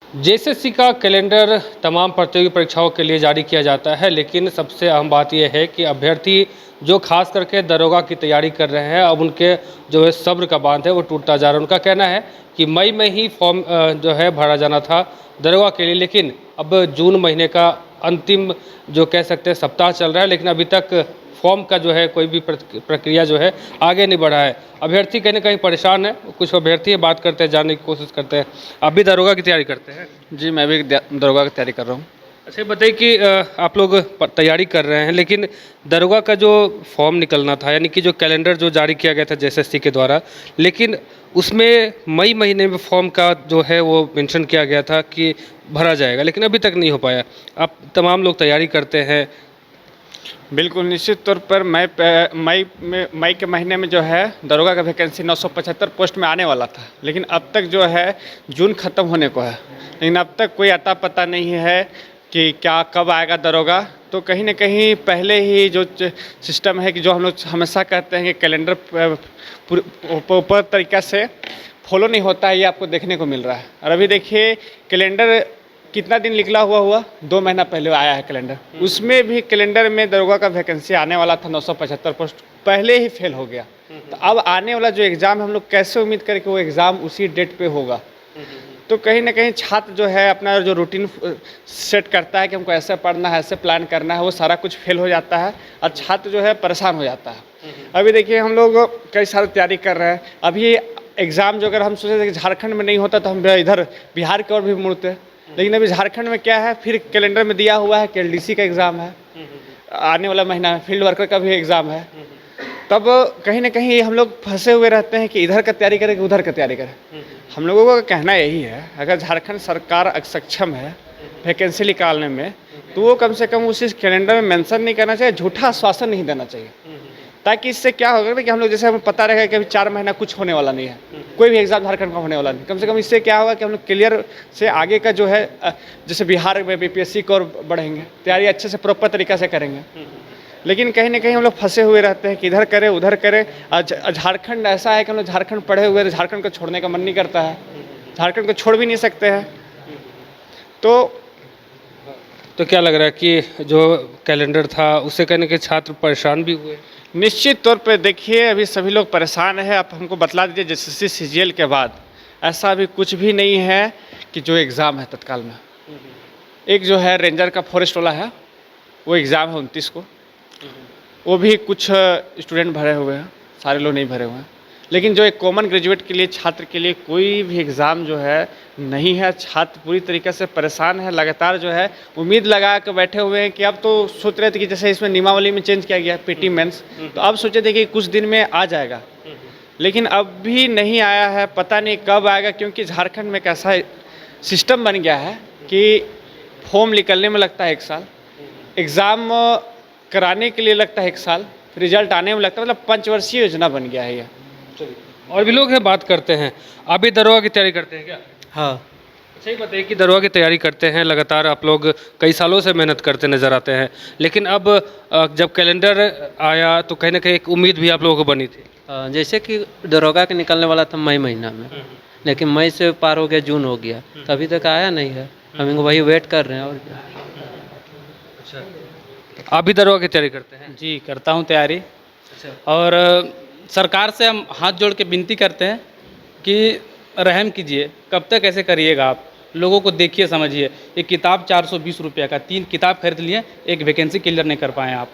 JSSC का calendar तमाम प्रतियोगी परीक्षाओं के लिए जारी किया जाता है, लेकिन सबसे अहम बात यह है कि अभ्यर्थी जो खास करके दरोगा की तैयारी कर रहे हैं, अब उनके जो है सब्र का बांध है वो टूटता जा रहा है। उनका कहना है कि मई में ही फॉर्म जो है भरा जाना था दरोगा के लिए, लेकिन अब जून महीने का अंतिम जो कह सकते हैं सप्ताह चल रहा है, लेकिन अभी तक फॉर्म का जो है कोई भी प्रक्रिया जो है आगे नहीं बढ़ा है। अभ्यर्थी कहीं ना कहीं परेशान है। कुछ अभ्यर्थी बात करते हैं, जानने की कोशिश करते हैं। आप भी दरोगा की तैयारी करते हैं? जी, मैं भी दरोगा की तैयारी कर रहा हूँ। अच्छा, ये बताइए कि आप लोग तैयारी कर रहे हैं, लेकिन दरोगा का जो फॉर्म निकलना था, यानी कि जो कैलेंडर जो जारी किया गया था जेएसएससी के द्वारा, लेकिन उसमें मई महीने में फॉर्म का जो है वो मेंशन किया गया था कि भरा जाएगा, लेकिन अभी तक नहीं हो पाया। आप तमाम लोग तैयारी करते हैं। बिल्कुल निश्चित तौर पर मई के महीने में जो है दरोगा का वैकेंसी 975 पोस्ट में आने वाला था, लेकिन अब तक जो है जून ख़त्म होने को है, लेकिन अब तक कोई अता पता नहीं है कि क्या कब आएगा दरोगा। तो कहीं ना कहीं पहले ही जो सिस्टम है कि जो हम लोग हमेशा कहते हैं कि कैलेंडर प्रॉपर तरीक़ा से फॉलो नहीं होता है, ये आपको देखने को मिल रहा है। और अभी देखिए कैलेंडर कितना दिन निकला हुआ 2 महीना पहले आया है कैलेंडर, उसमें भी कैलेंडर में दरोगा का वैकेंसी आने वाला था 975 पोस्ट, पहले ही फेल हो गया। तो अब आने वाला जो एग्ज़ाम है हम लोग कैसे उम्मीद करें कि वो एग्ज़ाम उसी डेट पे होगा। तो कहीं ना कहीं छात्र जो है अपना जो रूटीन सेट करता है कि हमको ऐसे पढ़ना है, ऐसे प्लान करना है, वो सारा कुछ फेल हो जाता है और छात्र जो है परेशान हो जाता है। अभी देखिए हम लोग कई सारी तैयारी कर रहे हैं। अभी एग्ज़ाम जो अगर हम सोचे थे कि झारखंड में नहीं होता तो हम इधर बिहार की ओर भी मुड़ते, लेकिन अभी झारखंड में क्या है, फिर कैलेंडर में दिया हुआ है कि एलडीसी का एग्ज़ाम है आने वाला महीना में, फील्ड वर्कर का भी एग्ज़ाम है। तब कहीं ना कहीं हम लोग फंसे हुए रहते हैं कि इधर का तैयारी करें कि उधर का तैयारी करें। हम लोगों का कहना यही है, अगर झारखंड सरकार सक्षम है वैकेंसी निकालने में, तो वो कम से कम उसी कैलेंडर में मेंशन नहीं करना चाहिए, झूठा आश्वासन नहीं देना चाहिए, ताकि इससे क्या होगा ना कि हम लोग जैसे हमें पता रहेगा कि अभी 4 महीना कुछ होने वाला नहीं है, कोई भी एग्ज़ाम झारखंड का होने वाला नहीं। कम से कम इससे क्या होगा कि हम लोग क्लियर से आगे का जो है जैसे बिहार में बीपीएससी की ओर बढ़ेंगे, तैयारी अच्छे से प्रॉपर तरीक़ा से करेंगे। लेकिन कहीं ना कहीं हम लोग फंसे हुए रहते हैं कि इधर करें उधर करें। झारखंड ऐसा है कि हम लोग झारखंड पढ़े हुए हैं, झारखंड को छोड़ने का मन नहीं करता है, झारखंड को छोड़ भी नहीं सकते हैं। तो क्या लग रहा है कि जो कैलेंडर था उससे कहने के छात्र परेशान भी हुए? निश्चित तौर पे देखिए अभी सभी लोग परेशान हैं। आप हमको बतला दीजिए जेएसएससी सीजीएल के बाद ऐसा अभी कुछ भी नहीं है कि जो एग्ज़ाम है तत्काल में। एक जो है रेंजर का फॉरेस्ट वाला है, वो एग्ज़ाम है 29 को, वो भी कुछ स्टूडेंट भरे हुए हैं, सारे लोग नहीं भरे हुए हैं। लेकिन जो एक कॉमन ग्रेजुएट के लिए, छात्र के लिए कोई भी एग्ज़ाम जो है नहीं है। छात्र पूरी तरीके से परेशान है, लगातार जो है उम्मीद लगा के बैठे हुए हैं कि अब तो सोच रहे थे कि जैसे इसमें नियमावली में चेंज किया गया पीटी मेंस, तो अब सोचे थे कि कुछ दिन में आ जाएगा, लेकिन अब भी नहीं आया है। पता नहीं कब आएगा, क्योंकि झारखंड में एक ऐसा सिस्टम बन गया है कि फॉर्म निकलने में लगता है 1 साल, एग्ज़ाम कराने के लिए लगता है 1 साल, रिजल्ट आने में लगता है, मतलब पंचवर्षीय योजना बन गया है ये। और भी लोग हैं, बात करते हैं। आप भी दरोगा की तैयारी करते हैं क्या? हाँ। अच्छा, ये बताइए कि दरोगा की तैयारी करते हैं, लगातार आप लोग कई सालों से मेहनत करते नज़र आते हैं, लेकिन अब जब कैलेंडर आया तो कहीं ना कहीं एक उम्मीद भी आप लोगों को बनी थी। जैसे कि दरोगा के निकलने वाला था मई महीना में, लेकिन मई से पार हो गया, जून हो गया, तो अभी तक आया नहीं है। हम वही वेट कर रहे हैं और क्या। अच्छा, आप भी दरोगा की तैयारी करते हैं? जी, करता हूँ तैयारी। अच्छा। और सरकार से हम हाथ जोड़ के विनती करते हैं कि रहम कीजिए, कब तक ऐसे करिएगा आप? लोगों को देखिए, समझिए। ये किताब 420 रुपये का, 3 किताब खरीद लिए, एक वैकेंसी क्लियर नहीं कर पाए आप।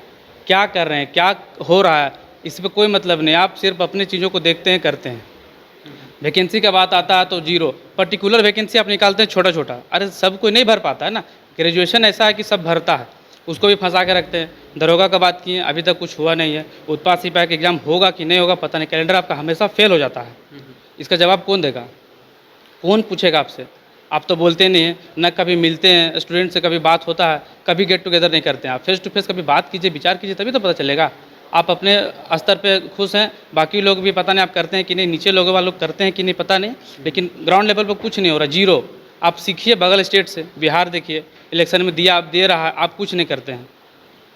क्या कर रहे हैं, क्या हो रहा है, इस पर कोई मतलब नहीं। आप सिर्फ अपनी चीज़ों को देखते हैं, करते हैं। वैकेंसी का बात आता है तो जीरो, पर्टिकुलर वैकेंसी आप निकालते हैं छोटा छोटा। अरे सब कोई नहीं भर पाता है ना, ग्रेजुएशन ऐसा है कि सब भरता है, उसको भी फंसा के रखते हैं। दरोगा का बात किए, अभी तक कुछ हुआ नहीं है। उत्पाद सिपाही का एग्ज़ाम होगा कि नहीं होगा पता नहीं, कैलेंडर आपका हमेशा फेल हो जाता है। इसका जवाब कौन देगा, कौन पूछेगा आपसे? आप तो बोलते नहीं हैं, न कभी मिलते हैं स्टूडेंट से, कभी बात होता है, कभी गेट टुगेदर नहीं करते हैं। आप फेस टू फेस कभी बात कीजिए, विचार कीजिए, तभी तो पता चलेगा। आप अपने स्तर पे खुश हैं, बाकी लोग भी पता नहीं आप करते हैं कि नहीं, नीचे लोगों वाले लोग करते हैं कि नहीं पता नहीं, लेकिन ग्राउंड लेवल पर कुछ नहीं हो रहा, जीरो। आप सीखिए बगल स्टेट से, बिहार देखिए, इलेक्शन में दिया, आप दे रहा है, आप कुछ नहीं करते हैं।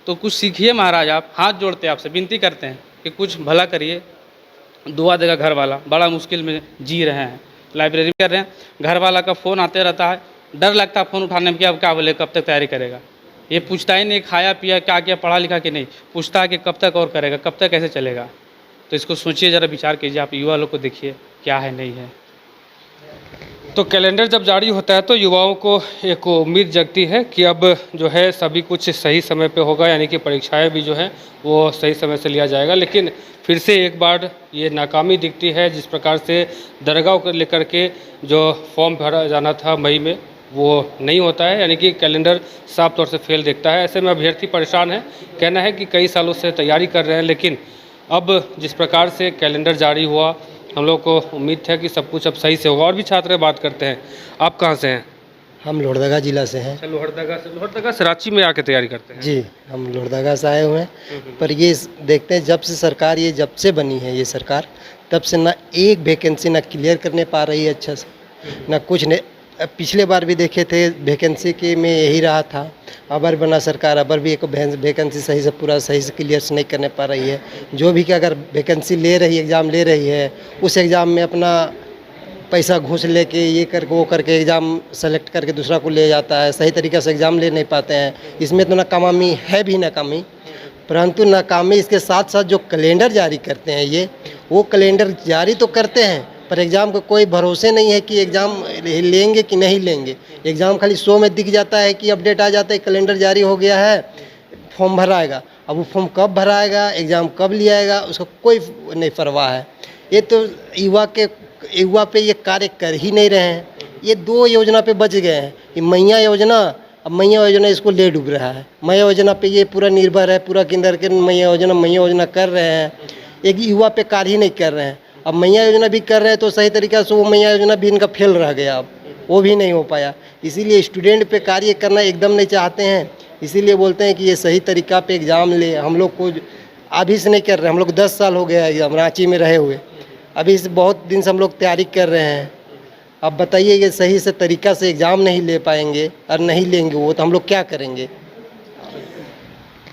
तो कुछ सीखिए महाराज, आप हाथ जोड़ते हैं, आपसे विनती करते हैं कि कुछ भला करिए। दुआ देगा घर वाला, बड़ा मुश्किल में जी रहे हैं, लाइब्रेरी कर रहे हैं, घर वाला का फ़ोन आते रहता है, डर लगता है फ़ोन उठाने में कि अब क्या बोले, कब तक तैयारी करेगा। ये पूछता ही नहीं खाया पिया क्या किया, पढ़ा लिखा कि नहीं, पूछता है कि कब तक और करेगा, कब तक कैसे चलेगा। तो इसको सोचिए, ज़रा विचार कीजिए, आप युवा लोग को देखिए क्या है नहीं है। तो कैलेंडर जब जारी होता है तो युवाओं को एक उम्मीद जगती है कि अब जो है सभी कुछ सही समय पे होगा, यानी कि परीक्षाएं भी जो हैं वो सही समय से लिया जाएगा। लेकिन फिर से एक बार ये नाकामी दिखती है। जिस प्रकार से दरगाह को लेकर के जो फॉर्म भरा जाना था मई में, वो नहीं होता है, यानी कि कैलेंडर साफ तौर से फेल दिखता है। ऐसे में अभ्यर्थी परेशान है। कहना है कि कई सालों से तैयारी कर रहे हैं, लेकिन अब जिस प्रकार से कैलेंडर जारी हुआ, हम लोग को उम्मीद है कि सब कुछ अब सही से होगा। और भी छात्र बात करते हैं। आप कहाँ से हैं? हम लोहरदगा जिला से हैं। लोहरदगा से रांची में आके तैयारी करते हैं? जी, हम लोहरदगा से आए हुए हैं। पर ये देखते हैं जब से सरकार ये जब से बनी है ये सरकार, तब से ना एक वैकेंसी ना क्लियर करने पा रही है अच्छा से, ना कुछ ने। पिछले बार भी देखे थे वैकेंसी के में यही रहा था। अबर बना सरकार, अबर भी एक वैकेंसी सही से पूरा सही से क्लियर नहीं करने पा रही है। जो भी कि अगर वैकेंसी ले रही है, एग्ज़ाम ले रही है, उस एग्ज़ाम में अपना पैसा घूस लेके ये करके वो करके एग्ज़ाम सेलेक्ट करके दूसरा को ले जाता है। सही तरीक़े से एग्ज़ाम ले नहीं पाते हैं। इसमें तो नाकामी है भी नाकामी, परंतु नाकामी इसके साथ साथ जो कैलेंडर जारी करते हैं वो कैलेंडर जारी तो करते हैं, पर एग्ज़ाम का कोई भरोसे नहीं है कि एग्ज़ाम लेंगे कि नहीं लेंगे। एग्ज़ाम खाली शो में दिख जाता है कि अपडेट आ जाता है कैलेंडर जारी हो गया है, फॉर्म भराएगा। अब वो फॉर्म कब भराएगा, एग्ज़ाम कब लियाएगा, उसका कोई नहीं परवाह है। ये तो युवा पे ये कार्य कर ही नहीं रहे हैं। ये दो योजना पे बच गए हैं, ये मैया योजना। अब मैया योजना इसको ले डूब रहा है। मैया योजना पे ये पूरा निर्भर है, पूरा केंद्र के मैया योजना कर रहे हैं, एक युवा पे कार्य ही नहीं कर रहे हैं। अब मैया योजना भी कर रहे हैं तो सही तरीक़ा से वो मैया योजना भी इनका फेल रह गया, अब वो भी नहीं हो पाया। इसीलिए स्टूडेंट पे कार्य करना एकदम नहीं चाहते हैं। इसीलिए बोलते हैं कि ये सही तरीक़ा पे एग्ज़ाम ले। हम लोग को अभी से नहीं कर रहे, हम लोग 10 साल हो गया एग्ज़ाम रांची में रहे हुए। अभी से बहुत दिन से हम लोग तैयारी कर रहे हैं। अब बताइए ये सही से तरीक़ा से एग्ज़ाम नहीं ले पाएंगे और नहीं लेंगे वो, तो हम लोग क्या करेंगे।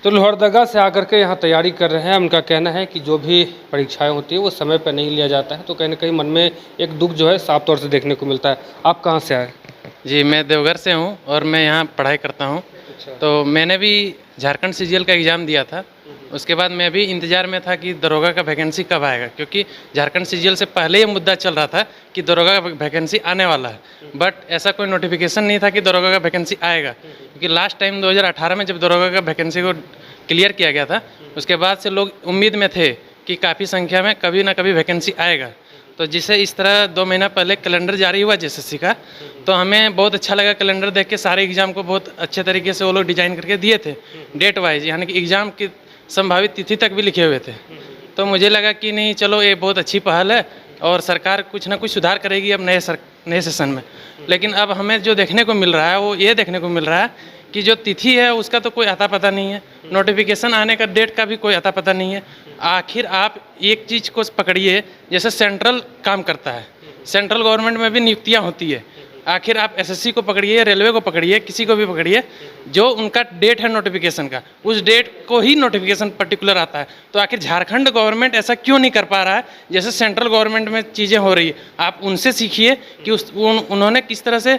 तो लोहरदगा से आकर के यहाँ तैयारी कर रहे हैं। उनका कहना है कि जो भी परीक्षाएं होती है वो समय पर नहीं लिया जाता है, तो कहीं ना कहीं मन में एक दुख जो है साफ तौर से देखने को मिलता है। आप कहाँ से आए? जी, मैं देवघर से हूँ और मैं यहाँ पढ़ाई करता हूँ। तो मैंने भी झारखंड सीजीएल का एग्ज़ाम दिया था। उसके बाद मैं भी इंतज़ार में था कि दरोगा का वैकेंसी कब आएगा, क्योंकि झारखंड सीजीएल से पहले ये मुद्दा चल रहा था कि दरोगा का वैकेंसी आने वाला है, बट ऐसा कोई नोटिफिकेशन नहीं था कि दरोगा का वैकेंसी आएगा। क्योंकि लास्ट टाइम 2018 में जब दरोगा का वैकेंसी को क्लियर किया गया था, उसके बाद से लोग उम्मीद में थे कि काफ़ी संख्या में कभी ना कभी वैकेंसी आएगा। तो जिसे इस तरह 2 महीना पहले कैलेंडर जारी हुआ जेएसएससी का, तो हमें बहुत अच्छा लगा। कैलेंडर देख के सारे एग्ज़ाम को बहुत अच्छे तरीके से वो लोग डिज़ाइन करके दिए थे, डेट वाइज, यानी कि एग्ज़ाम की संभावित तिथि तक भी लिखे हुए थे। तो मुझे लगा कि नहीं, चलो ये बहुत अच्छी पहल है और सरकार कुछ ना कुछ सुधार करेगी अब नए सेशन में। लेकिन अब हमें जो देखने को मिल रहा है वो ये देखने को मिल रहा है कि जो तिथि है उसका तो कोई अता पता नहीं है, नोटिफिकेशन आने का डेट का भी कोई अता पता नहीं है। आखिर आप एक चीज़ को पकड़िए, जैसे सेंट्रल काम करता है, सेंट्रल गवर्नमेंट में भी नियुक्तियां होती है। आखिर आप एसएससी को पकड़िए, रेलवे को पकड़िए, किसी को भी पकड़िए, जो उनका डेट है नोटिफिकेशन का, उस डेट को ही नोटिफिकेशन पर्टिकुलर आता है। तो आखिर झारखंड गवर्नमेंट ऐसा क्यों नहीं कर पा रहा है जैसे सेंट्रल गवर्नमेंट में चीज़ें हो रही है। आप उनसे सीखिए कि उन्होंने किस तरह से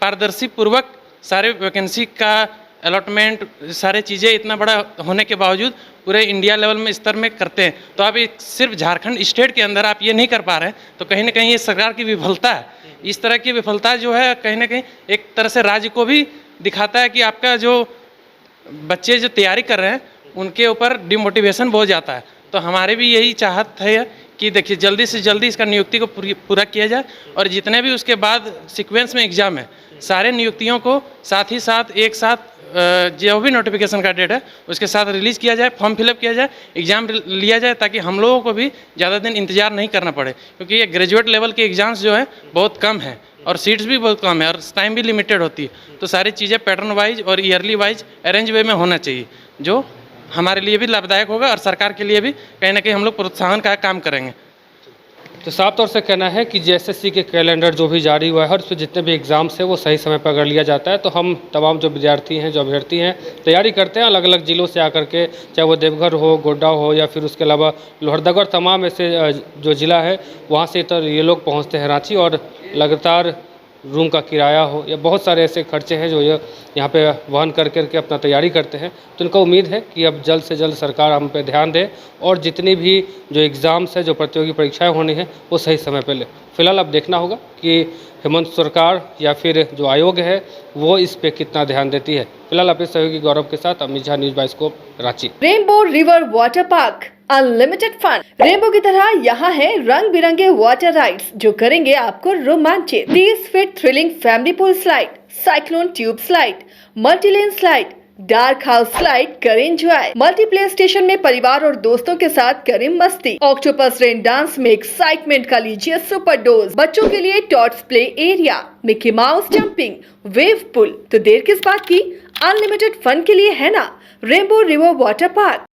पारदर्शी पूर्वक सारे वैकेंसी का अलॉटमेंट, सारे चीज़ें इतना बड़ा होने के बावजूद पूरे इंडिया लेवल में स्तर में करते हैं। तो आप सिर्फ झारखंड स्टेट के अंदर आप ये नहीं कर पा रहे हैं, तो कहीं ना कहीं ये सरकार की विफलता है। इस तरह की विफलता जो है कहीं ना कहीं एक तरह से राज्य को भी दिखाता है कि आपका जो बच्चे जो तैयारी कर रहे हैं उनके ऊपर डिमोटिवेशन बहुत जाता है। तो हमारे भी यही चाहत है कि देखिए जल्दी से जल्दी इसका नियुक्ति को पूरा किया जाए, और जितने भी उसके बाद सीक्वेंस में एग्ज़ाम है सारे नियुक्तियों को साथ ही साथ एक साथ जो भी नोटिफिकेशन का डेट है उसके साथ रिलीज़ किया जाए, फॉर्म फिलअप किया जाए, एग्ज़ाम लिया जाए, ताकि हम लोगों को भी ज़्यादा दिन इंतजार नहीं करना पड़े। क्योंकि ये ग्रेजुएट लेवल के एग्ज़ाम्स जो है बहुत कम है और सीट्स भी बहुत कम है और टाइम भी लिमिटेड होती है। तो सारी चीज़ें पैटर्न वाइज और ईयरली वाइज अरेंज वे में होना चाहिए, जो हमारे लिए भी लाभदायक होगा और सरकार के लिए भी कहीं ना कहीं हम लोग प्रोत्साहन का काम करेंगे। तो साफ तौर से कहना है कि जेएसएससी के कैलेंडर जो भी जारी हुआ है और उसमें जितने भी एग्ज़ाम्स हैं वो सही समय पर अगर लिया जाता है तो हम तमाम जो विद्यार्थी हैं, जो अभ्यर्थी हैं, तैयारी करते हैं अलग अलग ज़िलों से आकर के, चाहे वो देवघर हो, गोड्डा हो या फिर उसके अलावा लोहरदगा और तमाम ऐसे जो ज़िला है वहाँ से तो ये लोग पहुँचते हैं रांची और लगातार रूम का किराया हो या बहुत सारे ऐसे खर्चे हैं जो ये यहाँ पे वहन कर करके अपना तैयारी करते हैं। तो इनको उम्मीद है कि अब जल्द से जल्द सरकार हम पे ध्यान दे और जितनी भी जो एग्ज़ाम्स है, जो प्रतियोगी परीक्षाएं होनी है, वो सही समय पे ले। फिलहाल अब देखना होगा कि हेमंत सरकार या फिर जो आयोग है वो इस पे कितना ध्यान देती है। फिलहाल अपने सहयोगी गौरव के साथ Amit Jha, News Bioscope, Ranchi. Rainbow River Water Park, unlimited fun. Rainbow की तरह यहाँ है रंग बिरंगे वाटर राइड्स जो करेंगे आपको रोमांचित। 30 feet thrilling family pool slide, cyclone tube slide, multilane slide, dark house slide करें एंजॉय। मल्टीप्लेयर स्टेशन में परिवार और दोस्तों के साथ करें मस्ती। ऑक्टोपस रेन डांस में एक्साइटमेंट का लीजिए सुपर डोज। बच्चों के लिए tots play area, Mickey Mouse jumping, wave pool. तो देर किस बात की, अनलिमिटेड फन के लिए है ना रेनबो रिवर वाटर पार्क।